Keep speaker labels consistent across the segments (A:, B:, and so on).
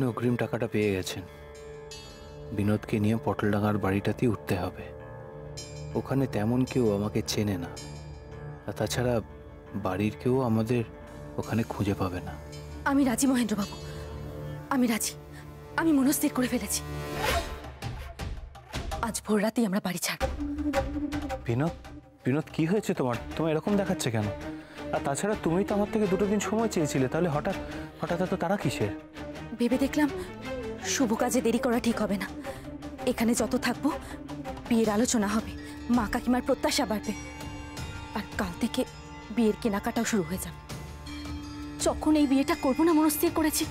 A: অগ্রিম টাকাটা পেয়ে গেছেন। বিনোদকে নিয়ে পটলডাঙ্গার বাড়িটাতেই উঠতে হবে। ওখানে তেমন কেউ আমাকে চেনে না, আর তাছাড়া বাড়ির কেউ আমাদের ওখানে খুঁজে পাবে না।
B: আমি রাজি মহেন্দ্রবাবু, আমি রাজি। আমি মনস্থির করে ফেলেছি, আজ ভোর রাতেই আমরা বাড়ি ছাড়ব।
A: বিনোদ, বিনোদ কি হয়েছে তোমার? তোমার এরকম দেখাচ্ছে কেন? আর তাছাড়া তুমি তো আমার থেকে 2 দিন সময় চেয়েছিলে, তাহলে হঠাৎ হঠাৎ এত তারা কিসের?
B: ভেবে দেখলাম শুভ কাজে দেরি করা ঠিক হবে না। এখানে যত থাকবো বিয়ের আলোচনা হবে, মা কাকিমার প্রত্যাশা বাড়বে, আর কাল থেকে বিয়ের কেনাকাটাও শুরু হয়ে যাবে। যখন এই বিয়েটা করবো না মনস্থির করেছি,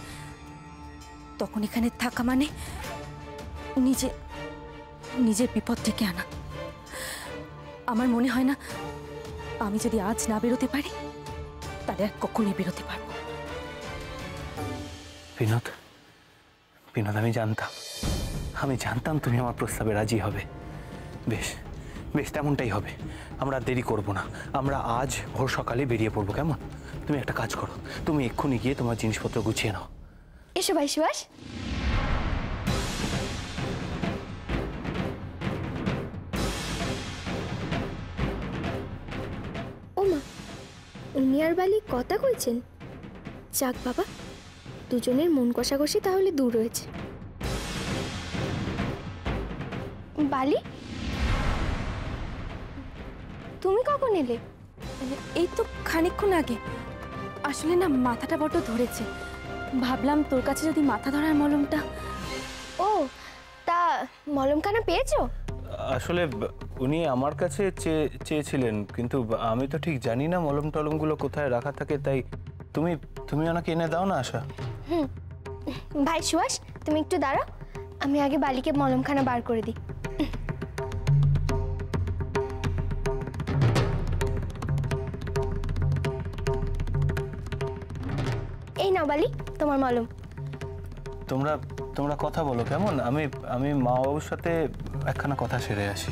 B: তখন এখানে থাকা মানে নিজের বিপদ থেকে আনা। আমার মনে হয় না আমি যদি আজ না বেরোতে পারি তাহলে আর কখনোই বেরোতে পারবো।
A: বিনোদ, বিনোদ, আমি জানতাম তুমি আমার প্রস্তাবে রাজি হবে। বেশ বেশ, তেমনটাই হবে। আমরা আর দেরি করবো না, আমরা আজ ভোর সকালে বেরিয়ে পড়বো, কেমন? তুমি একটা কাজ করো, তুমি এক্ষুনি গিয়ে তোমার জিনিসপত্র গুছিয়ে নাও।
C: এসো ভাই সুভাষ। ওমা, উনি আর বালি কথা কইছেন। যাক বাবা, দুজনের মন কষাকষি তাহলে দূর হয়েছে। বালি, তুমি কখন এলে?
B: এই তো খানিকক্ষণ আগে। আসলে না, মাথাটা বড্ড ধরেছে, ভাবলাম তোর কাছে যদি মাথা ধরার মলমটা।
C: ও, তা মলমখানা পেয়েছো?
A: আসলে উনি আমার কাছে চেয়েছিলেন, কিন্তু আমি তো ঠিক জানি না মলম টলমগুলো কোথায় রাখা থাকে, তাই তুমি ওনাকে এনে দাও না। আশা।
C: ভাই সুভাষ, তুমি একটু দাঁড়াও, আমি আগে বালিকে মলমখানা বার করে দিই। এই নাও বালি, তোমার মলম।
A: তোমরা কথা বলো, কেমন? আমি মা বাবুর সাথে একখানা কথা সেরে আসি।